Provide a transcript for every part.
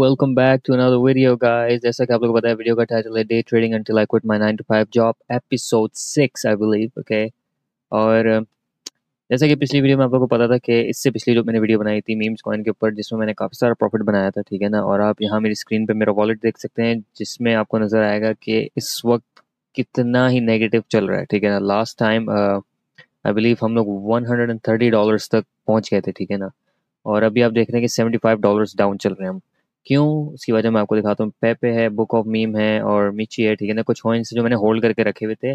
Welcome back to another video guys. जैसा कि आप लोगों को पता है, वीडियो का टाइटल है day trading until I quit my 9 to 5 job, episode 6 I believe. Okay. और जैसा कि पिछली वीडियो में आप लोगों को पता था कि इससे पिछली जो मैंने वीडियो बनाई थी मीम्स कॉइन के ऊपर, जिसमें मैंने काफ़ी सारा प्रॉफिट बनाया था, ठीक है ना। और आप यहाँ मेरी स्क्रीन पे मेरा वॉलेट देख सकते हैं, जिसमें आपको नज़र आएगा कि इस वक्त कितना ही नेगेटिव चल रहा है, ठीक है ना। लास्ट टाइम आई बिलीव हम लोग $130 तक पहुँच गए थे, ठीक है ना। और अभी आप देख रहे हैं कि $75 डाउन चल रहे हैं हम। क्यों? उसकी वजह मैं आपको दिखाता हूँ। पेपे है, बुक ऑफ मीम है और मिची है, ठीक है ना। कुछ कॉइन्स जो मैंने होल्ड करके रखे हुए थे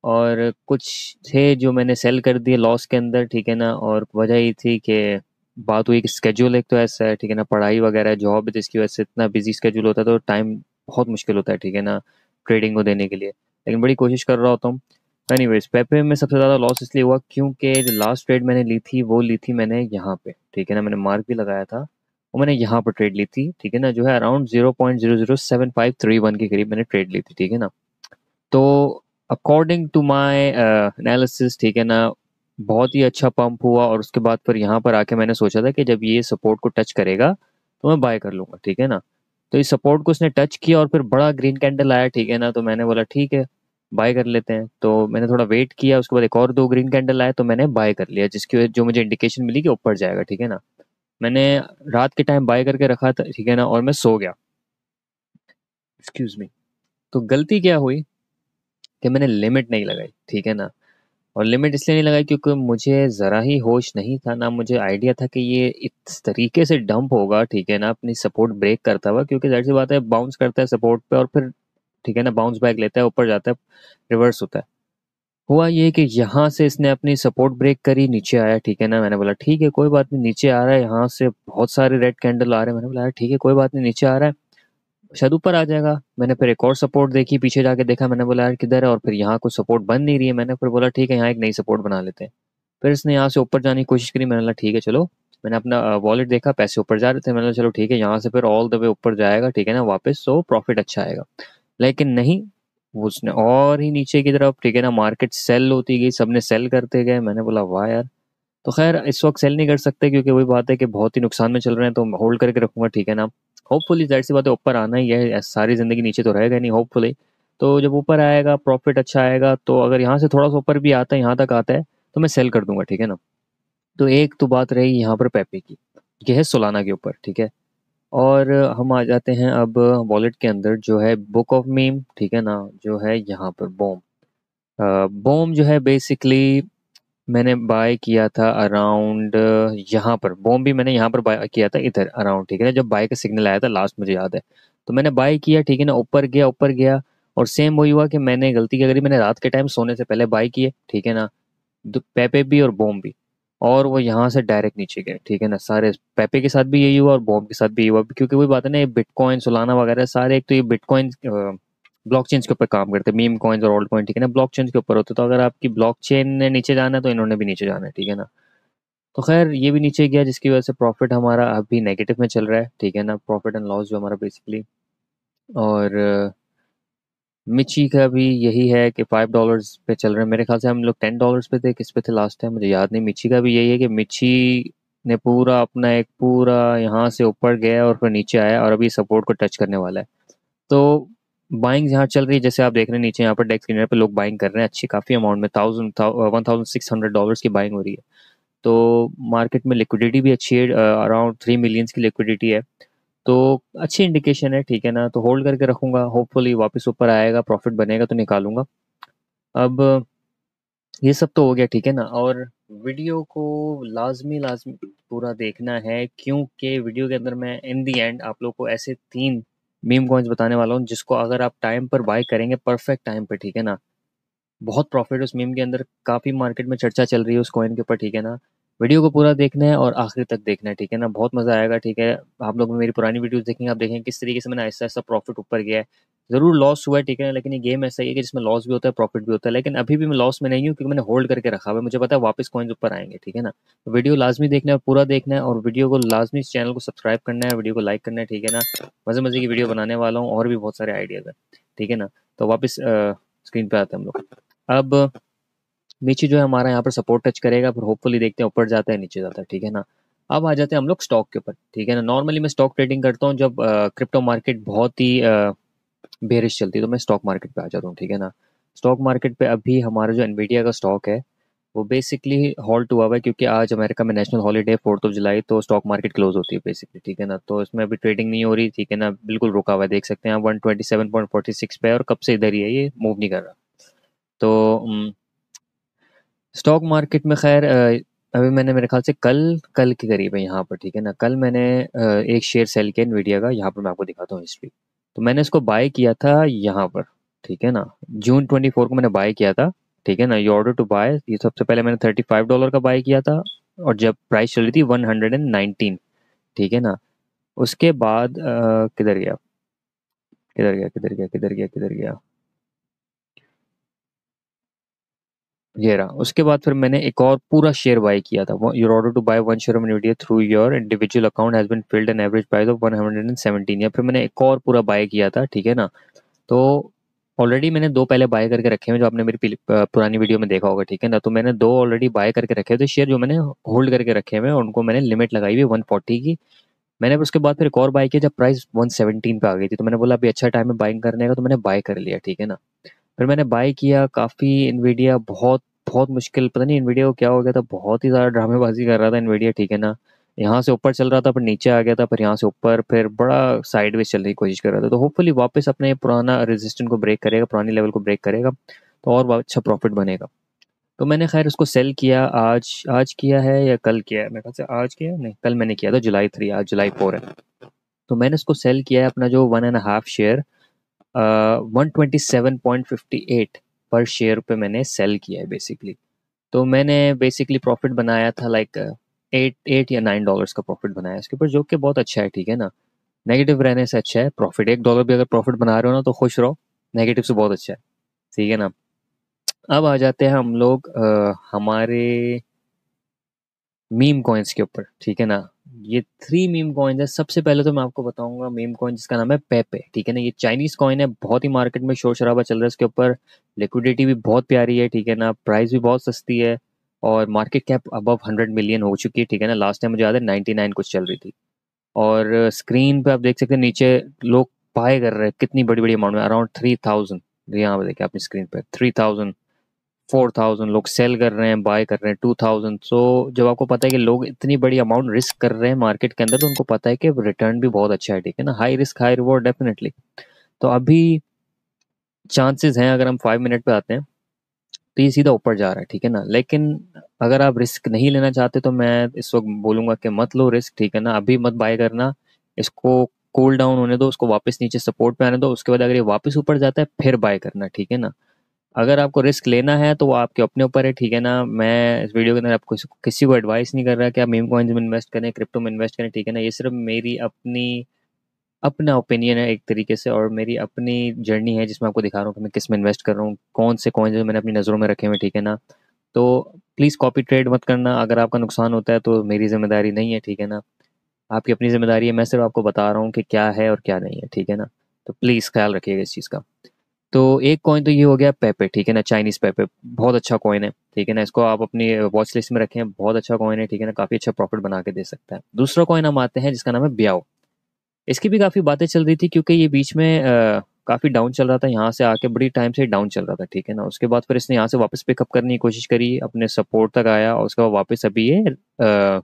और कुछ थे जो मैंने सेल कर दिए लॉस के अंदर, ठीक है ना। और वजह ये थी कि बात हुई कि स्केड्यूल एक तो ऐसा है, ठीक है ना, पढ़ाई वगैरह जॉब, जिसकी वजह से इतना बिजी स्केड्यूल होता है तो टाइम बहुत मुश्किल होता है, ठीक है ना, ट्रेडिंग को देने के लिए। लेकिन बड़ी कोशिश कर रहा होता हूँ। एनीवेज, पेपे में सबसे ज़्यादा लॉस इसलिए हुआ क्योंकि जो लास्ट ट्रेड मैंने ली थी वो ली थी मैंने यहाँ पे, ठीक है ना। मैंने मार्क भी लगाया था, वो मैंने यहाँ पर ट्रेड ली थी, ठीक है ना, जो है अराउंड 0.007531 के करीब मैंने ट्रेड ली थी, ठीक है ना। तो अकॉर्डिंग टू माय एनालिसिस, ठीक है ना, बहुत ही अच्छा पंप हुआ। और उसके बाद फिर यहाँ पर आके मैंने सोचा था कि जब ये सपोर्ट को टच करेगा तो मैं बाय कर लूँगा, ठीक है ना। तो इस सपोर्ट को उसने टच किया और फिर बड़ा ग्रीन कैंडल आया, ठीक है ना। तो मैंने बोला ठीक है, बाय कर लेते हैं। तो मैंने थोड़ा वेट किया, उसके बाद एक और दो ग्रीन कैंडल आए तो मैंने बाय कर लिया, जिसकी वजह जो मुझे इंडिकेशन मिली कि ऊपर जाएगा, ठीक है ना। मैंने रात के टाइम बाय करके रखा था, ठीक है ना, और मैं सो गया। Excuse me. तो गलती क्या हुई कि मैंने लिमिट नहीं लगाई, ठीक है ना। और लिमिट इसलिए नहीं लगाई क्योंकि मुझे ज़रा ही होश नहीं था, ना मुझे आइडिया था कि ये इस तरीके से डंप होगा, ठीक है ना, अपनी सपोर्ट ब्रेक करता हुआ। क्योंकि जाहिर सी बात है, बाउंस करता है सपोर्ट पे और फिर, ठीक है ना, बाउंस बैक लेता है, ऊपर जाता है, रिवर्स होता है। हुआ ये कि यहाँ से इसने अपनी सपोर्ट ब्रेक करी, नीचे आया, ठीक है ना। मैंने बोला ठीक है कोई बात नहीं, नीचे आ रहा है, यहाँ से बहुत सारे रेड कैंडल आ रहे हैं। मैंने बोला यार ठीक है कोई बात नहीं, नीचे आ रहा है, शायद ऊपर आ जाएगा। मैंने फिर एक और सपोर्ट देखी, पीछे जाके देखा, मैंने बोला यार किधर है, और फिर यहाँ कुछ सपोर्ट बन नहीं रही है। मैंने फिर बोला ठीक है, यहाँ एक नई सपोर्ट बना लेते हैं। फिर इसने यहाँ से ऊपर जाने की कोशिश करी, मैंने बोला ठीक है चलो। मैंने अपना वॉलेट देखा, पैसे ऊपर जा रहे थे, मैंने बोला चलो ठीक है, यहाँ से फिर ऑल द वे ऊपर जाएगा, ठीक है ना, वापस, तो प्रॉफिट अच्छा आएगा। लेकिन नहीं, उसने और ही नीचे की तरफ, ठीक है ना, मार्केट सेल होती गई, सबने सेल करते गए। मैंने बोला वाह यार। तो खैर इस वक्त सेल नहीं कर सकते क्योंकि वही बात है कि बहुत ही नुकसान में चल रहे हैं, तो होल्ड करके रखूंगा, ठीक है ना। होपफुली, जाहिर सी बात है, ऊपर आना ही है, सारी ज़िंदगी नीचे तो रहेगा नहीं, होपफुली। तो जब ऊपर आएगा प्रॉफिट अच्छा आएगा, तो अगर यहाँ से थोड़ा सा ऊपर भी आता है, यहाँ तक आता है, तो मैं सेल कर दूंगा, ठीक है ना। तो एक तो बात रही यहाँ पर पेपे की, ये है सोलाना के ऊपर, ठीक है। और हम आ जाते हैं अब वॉलेट के अंदर, जो है बुक ऑफ मीम, ठीक है ना, जो है यहाँ पर बोम। बोम जो है बेसिकली मैंने बाय किया था अराउंड यहाँ पर। बॉम्ब भी मैंने यहाँ पर बाय किया था, इधर अराउंड, ठीक है ना, जब बाय का सिग्नल आया था लास्ट, मुझे याद है। तो मैंने बाय किया, ठीक है ना, ऊपर गया, ऊपर गया। और सेम वही हुआ कि मैंने गलती क्या करी, मैंने रात के टाइम सोने से पहले बाय किए, ठीक है ना, पेपे भी और बॉम्ब भी। और वो यहाँ से डायरेक्ट नीचे गए, ठीक है ना, सारे। पेपे के साथ भी यही हुआ और बॉम्ब के साथ भी यही हुआ, क्योंकि वही बात है ना, ये बिटकॉइन, सोलाना वगैरह सारे, एक तो ये बिटकॉइन ब्लॉकचेन के ऊपर काम करते हैं, मीम कॉइन्स और ऑल्ट कॉइन, ठीक है ना, ब्लॉकचेन के ऊपर होते हैं। तो अगर आपकी ब्लॉकचेन ने नीचे जाना है तो इन्होंने भी नीचे जाना है, ठीक है ना। तो खैर ये भी नीचे गया, जिसकी वजह से प्रॉफिट हमारा अभी नेगेटिव में चल रहा है, ठीक है ना, प्रॉफिट एंड लॉस जो हमारा बेसिकली। और मिची का भी यही है कि $5 पे चल रहे हैं। मेरे ख्याल से हम लोग $10 पे थे, किस पे थे लास्ट टाइम मुझे याद नहीं। मिची का भी यही है कि मिची ने पूरा अपना एक पूरा यहाँ से ऊपर गया और फिर नीचे आया और अभी सपोर्ट को टच करने वाला है। तो बाइंग यहाँ चल रही है, जैसे आप देख रहे हैं नीचे यहाँ पर डेस्क स्क्रीनर पे लोग बाइंग कर रहे हैं अच्छी खाफी अमाउंट में, $1600 की बाइंग हो रही है। तो मार्केट में लिक्विडिटी भी अच्छी है, अराउंड 3 मिलियंस की लिक्विडिटी है। तो अच्छी इंडिकेशन है, ठीक है ना। तो होल्ड करके रखूंगा, होपफुली वापस ऊपर आएगा, प्रॉफिट बनेगा तो निकालूंगा। अब ये सब तो हो गया, ठीक है ना। और वीडियो को लाजमी लाजमी पूरा देखना है, क्योंकि वीडियो के अंदर मैं इन दी एंड आप लोग को ऐसे 3 मीम कॉइन्स बताने वाला हूँ, जिसको अगर आप टाइम पर बाय करेंगे, परफेक्ट टाइम पर, ठीक है ना, बहुत प्रॉफिट उस मीम के अंदर। काफ़ी मार्केट में चर्चा चल रही है उस कॉइन के ऊपर, ठीक है ना। वीडियो को पूरा देखना है और आखिर तक देखना है, ठीक है ना, बहुत मज़ा आएगा, ठीक है। आप लोग मेरी पुरानी वीडियोस देखेंगे, आप देखेंगे किस तरीके से मैंने ऐसा ऐसा प्रॉफिट ऊपर गया है। ज़रूर लॉस हुआ है, ठीक है ना, लेकिन ये गेम ऐसा ही है कि जिसमें लॉस भी होता है, प्रॉफिट भी होता है। लेकिन अभी भी मैं लॉस में नहीं हूँ, क्योंकि मैंने होल्ड करके रखा हुआ है, मुझे पता है वापस कॉइन्स ऊपर आएंगे, ठीक है ना। तो वीडियो लाजमी देखना है, पूरा देखना है, और वीडियो को लाजमी इस चैनल को सब्सक्राइब करना है, वीडियो को लाइक करना है, ठीक है ना। मज़े मज़े की वीडियो बनाने वाला हूँ और भी बहुत सारे आइडियाज़ हैं, ठीक है ना। तो वापस स्क्रीन पे आते हैं हम लोग। अब नीचे जो है हमारा यहाँ पर सपोर्ट टच करेगा, फिर होपफुली देखते हैं ऊपर जाता है नीचे जाता है, ठीक है ना। अब आ जाते हैं हम लोग स्टॉक के ऊपर, ठीक है ना। नॉर्मली मैं स्टॉक ट्रेडिंग करता हूँ जब क्रिप्टो मार्केट बहुत ही बेरिश चलती है, तो मैं स्टॉक मार्केट पे आ जाता हूँ, ठीक है ना। स्टॉक मार्केट पे अभी हमारा जो एनवीडिया का स्टॉक है वो बेसिकली हॉल्ट हुआ हुआ है, क्योंकि आज अमेरिका में नेशनल हॉलीडे 4 जुलाई, तो स्टॉक मार्केट क्लोज होती है बेसिकली, ठीक है ना। तो इसमें अभी ट्रेडिंग नहीं हो रही, ठीक है ना, बिल्कुल रुका हुआ है, देख सकते हैं आप 127.46 पे है और कब से इधर ही है, ये मूव नहीं कर रहा। तो स्टॉक मार्केट में खैर अभी मैंने मेरे ख्याल से कल कल के करीब है यहाँ पर, ठीक है ना। कल मैंने एक शेयर सेल किया एनवीडिया का, यहाँ पर मैं आपको दिखाता हूँ हिस्ट्री। तो मैंने इसको बाय किया था यहाँ पर, ठीक है ना, जून 24 को मैंने बाय किया था, ठीक है ना। ये ऑर्डर टू बाय, ये सबसे पहले मैंने $35 का बाय किया था, और जब प्राइस चल रही थी 119, ठीक है ना। उसके बाद किधर गया, किधर गया, किधर गया, किधर गया, किधर गया, ये रहा। उसके बाद फिर मैंने एक और पूरा शेयर बाय किया था। Your order to buy one share of NVIDIA through your individual account has been filled an average price of 117, या फिर मैंने एक और पूरा बाय किया था, ठीक है ना। तो ऑलरेडी मैंने दो पहले बाय करके रखे हुए, जो आपने मेरी पुरानी वीडियो में देखा होगा, ठीक है ना। तो मैंने दो ऑलरेडी बाय करके रखे थे शेयर, जो मैंने होल्ड करके रखे हुए हैं, उनको मैंने लिमिट लगाई हुई 140 की। मैंने फिर उसके बाद फिर एक और बाय किया जब प्राइस 117 पे आ गई थी, तो मैंने बोला अभी अच्छा टाइम है बाइंग करने का, तो मैंने बाय कर लिया, ठीक है ना। फिर मैंने बाय किया काफ़ी इन्वीडिया, बहुत बहुत मुश्किल, पता नहीं इन्वीडिया को क्या हो गया था, बहुत ही ज़्यादा ड्रामेबाजी कर रहा था इन्वीडिया, ठीक है ना। यहाँ से ऊपर चल रहा था, फिर नीचे आ गया था, फिर यहाँ से ऊपर, फिर बड़ा साइडवेज चलने की कोशिश कर रहा था। तो होपफुली वापस अपने पुराना रेजिस्टेंस को ब्रेक करेगा, पुरानी लेवल को ब्रेक करेगा, तो और अच्छा प्रॉफिट बनेगा। तो मैंने खैर उसको सेल किया, आज आज किया है या कल किया है, मेरे ख्याल से आज किया है, नहीं कल मैंने किया था, जुलाई 3, आज जुलाई 4 है। तो मैंने उसको सेल किया है अपना जो 1.5 शेयर 127.58 पर शेयर पे मैंने सेल किया है बेसिकली। तो मैंने बेसिकली प्रॉफिट बनाया था लाइक 8 या 9 डॉलर्स का प्रॉफिट बनाया इसके ऊपर, जो कि बहुत अच्छा है, ठीक है ना। नेगेटिव रहने से अच्छा है प्रॉफिट, $1 भी अगर प्रॉफिट बना रहे हो ना तो खुश रहो, नेगेटिव से बहुत अच्छा है, ठीक है ना। अब आ जाते हैं हम लोग हमारे मीम कॉइन्स के ऊपर, ठीक है ना। ये 3 मीम कॉइन्स है। सबसे पहले तो मैं आपको बताऊंगा मीम कॉइन जिसका नाम है पेपे, ठीक है ना। ये चाइनीज कॉइन है, बहुत ही मार्केट में शोर शराबा चल रहा है इसके ऊपर, लिक्विडिटी भी बहुत प्यारी है, ठीक है ना, प्राइस भी बहुत सस्ती है, और मार्केट कैप अबव 100 मिलियन हो चुकी है, ठीक है ना। लास्ट टाइम मुझे याद है 99 कुछ चल रही थी। और स्क्रीन पे आप देख सकते हैं नीचे लोग बाय कर रहे हैं कितनी बड़ी बड़ी अमाउंट में, अराउंड 3000, यहाँ पे देखिए अपनी स्क्रीन पे 3000, 4000 लोग सेल कर रहे हैं, बाय कर रहे हैं 2000। सो जब आपको पता है कि लोग इतनी बड़ी अमाउंट रिस्क कर रहे हैं मार्केट के अंदर, तो उनको पता है कि रिटर्न भी बहुत अच्छा है, ठीक है ना। High risk high reward definitely. तो अभी चांसेस हैं, अगर हम 5 मिनट पे आते हैं तो ये सीधा ऊपर जा रहा है, ठीक है ना। लेकिन अगर आप रिस्क नहीं लेना चाहते तो मैं इस वक्त बोलूंगा कि मत लो रिस्क, ठीक है ना, अभी मत बाय करना। इसको कूल डाउन होने दो, उसको वापस नीचे सपोर्ट पे आने दो, उसके बाद अगर ये वापस ऊपर जाता है फिर बाय करना, ठीक है ना। अगर आपको रिस्क लेना है तो वो आपके अपने ऊपर है, ठीक है ना। मैं इस वीडियो के अंदर आपको किसी को एडवाइस नहीं कर रहा कि आप मीम कॉइन्स में इन्वेस्ट करें, क्रिप्टो में इन्वेस्ट करें, ठीक है ना। ये सिर्फ मेरी अपनी अपना ओपिनियन है एक तरीके से, और मेरी अपनी जर्नी है जिसमें आपको दिखा रहा हूँ कि मैं किस में इन्वेस्ट कर रहा हूँ, कौन से कॉइन्स जो मैंने अपनी नज़रों में रखे हुए, ठीक है ना। तो प्लीज़ कॉपी ट्रेड मत करना, अगर आपका नुकसान होता है तो मेरी जिम्मेदारी नहीं है, ठीक है ना। आपकी अपनी जिम्मेदारी है, मैं सिर्फ आपको बता रहा हूँ कि क्या है और क्या नहीं है, ठीक है ना। तो प्लीज़ ख्याल रखिएगा इस चीज़ का। तो एक कॉइन तो ये हो गया पेपे, ठीक है ना, चाइनीज पेपे, बहुत अच्छा कॉइन है, ठीक है ना। इसको आप अपनी वॉच लिस्ट में रखें, बहुत अच्छा कॉइन है, ठीक है ना, काफ़ी अच्छा प्रॉफिट बना के दे सकता है। दूसरा कॉइन हम आते हैं जिसका नाम है ब्याओ। इसकी भी काफ़ी बातें चल रही थी, क्योंकि ये बीच में काफ़ी डाउन चल रहा था, यहाँ से आके बड़ी टाइम से डाउन चल रहा था, ठीक है ना। उसके बाद फिर इसने यहाँ से वापस पिकअप करने की कोशिश करी, अपने सपोर्ट तक आया, और उसके बाद वापस अभी ये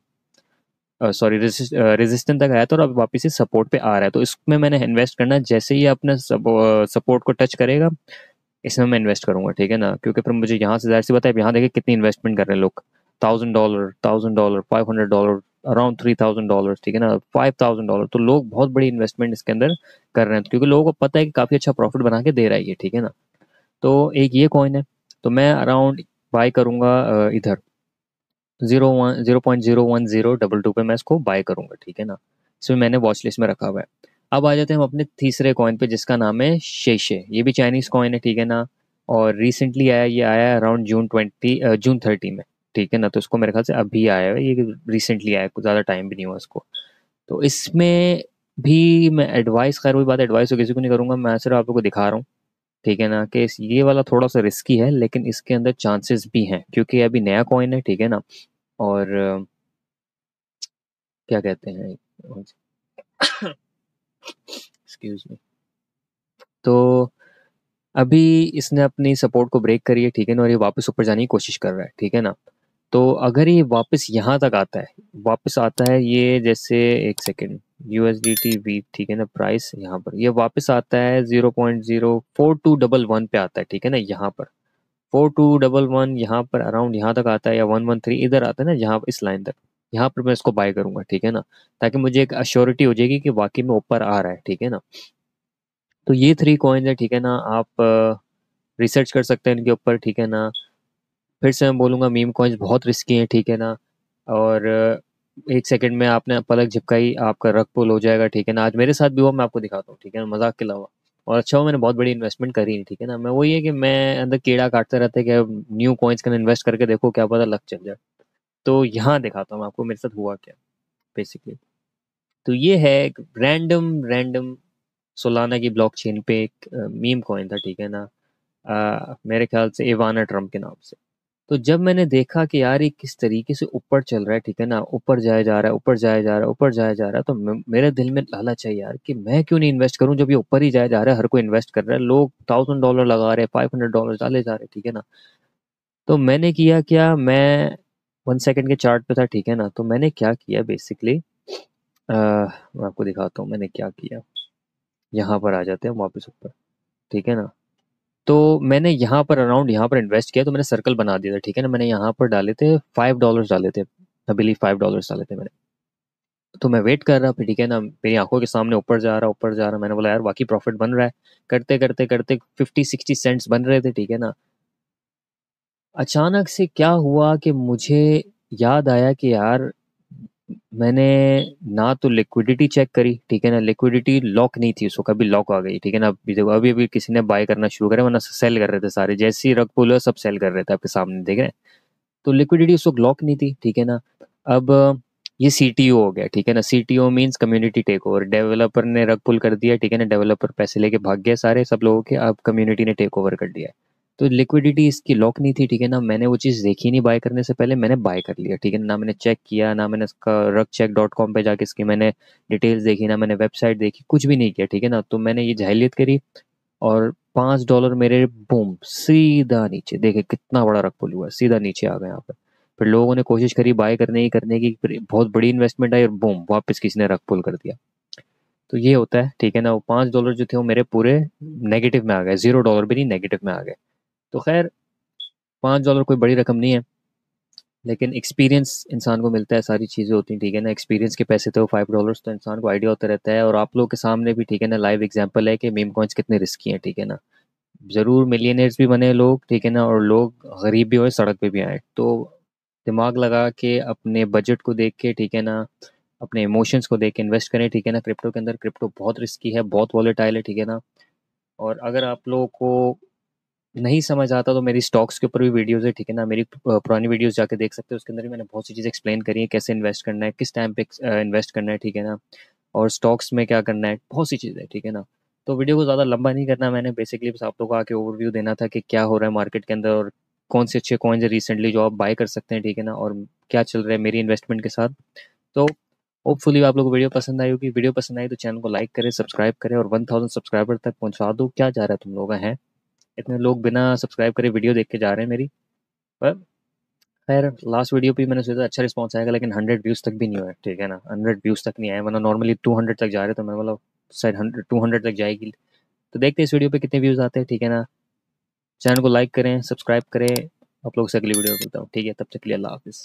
सॉरी रेजिस्टेंस तक आया था, और अब वापस से सपोर्ट पे आ रहा है। तो इसमें मैंने इन्वेस्ट करना है, जैसे ही अपने सपोर्ट को टच करेगा इसमें मैं इन्वेस्ट करूंगा, ठीक है ना। क्योंकि फिर मुझे यहाँ से जाहिर सी बात है, यहाँ देखिए कितनी इन्वेस्टमेंट कर रहे हैं लोग, $1000, $1000, $500, अराउंड $3000, ठीक है ना, $5000। तो लोग बहुत बड़ी इन्वेस्टमेंट इसके अंदर कर रहे हैं, क्योंकि लोगों को पता है कि काफ़ी अच्छा प्रॉफिट बना के दे रहा है ये, ठीक है ना। तो एक ये कॉइन है, तो मैं अराउंड बाय करूंगा इधर 0.01022 पे मैं इसको बाय करूंगा, ठीक है ना। इसमें मैंने वॉच लिस्ट में रखा हुआ है। अब आ जाते हैं हम अपने तीसरे कॉइन पे जिसका नाम है शेशे। ये भी चाइनीज कॉइन है, ठीक है ना, और रिसेंटली आया, ये आया है अराउंड जून 30 में, ठीक है ना। तो इसको मेरे ख्याल से अभी आया है ये, रिसेंटली आया है, कुछ ज़्यादा टाइम भी नहीं हुआ इसको। तो इसमें भी मैं एडवाइस, खैर वही बात, एडवाइस तो किसी को नहीं करूंगा, मैं सिर्फ आप लोग को दिखा रहा हूँ, ठीक है ना, कि ये वाला थोड़ा सा रिस्की है, लेकिन इसके अंदर चांसेस भी हैं, क्योंकि अभी नया कॉइन है, ठीक है ना। और क्या कहते हैं, एक्सक्यूज मी। तो अभी इसने अपनी सपोर्ट को ब्रेक करी है, ठीक है ना, और ये वापस ऊपर जाने की कोशिश कर रहा है, ठीक है ना। तो अगर ये वापस यहाँ तक आता है, वापस आता है ये, जैसे एक सेकेंड, USDT वी, ठीक है ना, प्राइस यहाँ पर ये वापस आता है 0.04211 पे आता है, ठीक है ना, यहाँ पर 4211 यहाँ पर अराउंड यहाँ तक आता है, या 113 इधर आता है ना, यहाँ इस लाइन तक, यहाँ पर मैं इसको बाय करूंगा, ठीक है ना, ताकि मुझे एक अश्योरिटी हो जाएगी कि वाकई में ऊपर आ रहा है, ठीक है ना। तो ये 3 कॉइन है, ठीक है ना, आप रिसर्च कर सकते हैं इनके ऊपर, ठीक है ना। फिर से मैं बोलूँगा मीम कॉइन्स बहुत रिस्की हैं, ठीक है ना। और एक सेकंड में आपने पलक झपकाई, आपका रग पुल हो जाएगा, ठीक है ना। आज मेरे साथ भी हुआ, मैं आपको दिखाता हूँ, ठीक है ना, मजाक के अलावा। और अच्छा हुआ मैंने बहुत बड़ी इन्वेस्टमेंट करी नहीं, ठीक है ना। मैं वही है कि मैं अंदर कीड़ा काटते रहते कि न्यू कॉइन्स का इन्वेस्ट करके देखो क्या पता लग चल जाए। तो यहाँ दिखाता हूँ आपको मेरे साथ हुआ क्या बेसिकली। तो ये है एक रैंडम रैंडम सोलाना की ब्लॉकचेन पे एक मीम कॉइन था, ठीक है ना। मेरे ख्याल से इवाना ट्रम्प के नाम से। तो जब मैंने देखा कि यार ये किस तरीके से ऊपर चल रहा है, ठीक है ना, ऊपर जाया जा रहा है, ऊपर जाया जा रहा है, ऊपर जाया जा रहा है, तो मेरे दिल में लालच है यार कि मैं क्यों नहीं इन्वेस्ट करूं, जब ये ऊपर ही जाया जा रहा है, हर कोई इन्वेस्ट कर रहा है, लोग $1000 लगा रहे हैं, $500 डाले जा रहे हैं, ठीक है ना। तो मैंने किया क्या, मैं 1 सेकंड के चार्ट पे था, ठीक है ना। तो मैंने क्या किया बेसिकली, मैं आपको दिखाता हूँ मैंने क्या किया। यहाँ पर आ जाते हैं वापस ऊपर, ठीक है ना। तो मैंने यहाँ पर अराउंड यहाँ पर इन्वेस्ट किया, तो मैंने सर्कल बना दिया था, ठीक है ना। मैंने यहाँ पर डाले थे $5 डाले थे, आई बिलीव $5 डाले थे मैंने। तो मैं वेट कर रहा फिर, ठीक है ना, मेरी आंखों के सामने ऊपर जा रहा, ऊपर जा रहा। मैंने बोला यार बाकी प्रॉफिट बन रहा है, करते करते करते 50-60 सेंट्स बन रहे थे, ठीक है ना। अचानक से क्या हुआ कि मुझे याद आया कि यार मैंने ना तो लिक्विडिटी चेक करी, ठीक है ना, लिक्विडिटी लॉक नहीं थी उसको, कभी लॉक आ गई, ठीक है ना। अभी देखो अभी अभी किसी ने बाय करना शुरू करा, वरना सेल कर रहे थे सारे, जैसे ही रग पुल हुआ सब सेल कर रहे थे, आपके सामने देख रहे हैं। तो लिक्विडिटी उस वक्त लॉक नहीं थी, ठीक है ना। अब ये CTO हो गया, ठीक है ना। CTO means community take over, developer ने रग पुल कर दिया, ठीक है ना, डेवलपर पैसे लेके भाग गया सारे सब लोगों के, अब कम्युनिटी ने टेक ओवर कर दिया है। तो लिक्विडिटी इसकी लॉक नहीं थी, ठीक है ना। मैंने वो चीज़ देखी नहीं, बाय करने से पहले मैंने बाय कर लिया, ठीक है ना। मैंने चेक किया ना, मैंने इसका rugcheck.com पे जाके इसकी मैंने डिटेल्स देखी ना, मैंने वेबसाइट देखी, कुछ भी नहीं किया, ठीक है ना। तो मैंने ये जाहिलियत करी, और $5 मेरे बूम सीधा नीचे, देखे कितना बड़ा रग पुल हुआ, सीधा नीचे आ गए यहाँ पर। फिर लोगों ने कोशिश करी बाय करने की, फिर बहुत बड़ी इन्वेस्टमेंट आई और बूम वापस किसी ने रग पुल कर दिया। तो ये होता है, ठीक है ना। वो $5 जो थे वो मेरे पूरे नेगेटिव में आ गए, $0 भी नहीं, नेगेटिव में आ गए। तो खैर $5 कोई बड़ी रकम नहीं है, लेकिन एक्सपीरियंस इंसान को मिलता है, सारी चीज़ें होती हैं, ठीक है ना। एक्सपीरियंस के पैसे थे वो $5, तो इंसान को आइडिया होता रहता है। और आप लोगों के सामने भी, ठीक है ना, लाइव एग्जांपल है कि मीम कॉइन्स कितने रिस्की हैं, ठीक है ना। ज़रूर मिलियनेयर्स भी बने लोग, ठीक है ना, और लोग गरीब भी हुए, सड़क पे भी आए। तो दिमाग लगा के अपने बजट को देख के, ठीक है ना, अपने इमोशंस को देख के इन्वेस्ट करें, ठीक है ना, क्रिप्टो के अंदर। क्रिप्टो बहुत रिस्की है, बहुत वॉलेटाइल है, ठीक है ना। और अगर आप लोगों को नहीं समझ आता तो मेरी स्टॉक्स के ऊपर भी वीडियोस है, ठीक है ना। मेरी पुरानी वीडियोस जाके देख सकते हो, उसके अंदर भी मैंने बहुत सी चीज़ें एक्सप्लेन करी है, कैसे इन्वेस्ट करना है, किस टाइम पे इन्वेस्ट करना है, ठीक है ना, और स्टॉक्स में क्या करना है, बहुत सी चीज़ें, ठीक है ना। तो वीडियो को ज़्यादा लंबा नहीं करना, मैंने बेसिकली बस आप लोगों को आके ओवरव्यू देना था कि क्या हो रहा है मार्केट के अंदर, और कौन से अच्छे कॉइन्स है रिसेंटली जो आप बाय कर सकते हैं, ठीक है ना, और क्या चल रहा है मेरी इन्वेस्टमेंट के साथ। तो होपफुली आप लोगों को वीडियो पसंद आई होगी। वीडियो पसंद आई तो चैनल को लाइक करें, सब्सक्राइब करें, और 1000 सब्सक्राइबर तक पहुंचा दो। क्या जा रहा है तुम लोग हैं, इतने लोग बिना सब्सक्राइब करे वीडियो देख के जा रहे हैं मेरी। पर खैर लास्ट वीडियो पे मैंने सोचा अच्छा रिस्पॉन्स आएगा, लेकिन 100 व्यूज़ तक भी नहीं हुआ है, ठीक है ना। 100 व्यूज़ तक नहीं आए, वरना नॉर्मली 200 तक जा रहे, तो मैं बोला शायद 200 तक जाएगी। तो देखते हैं इस वीडियो पे कितने व्यूज़ आते हैं, ठीक है ना। चैनल को लाइक करें, सब्सक्राइब करें। आप लोग से अगली वीडियो में मिलता हूँ, ठीक है, तब तक के लिए अल्लाह हाफिज़।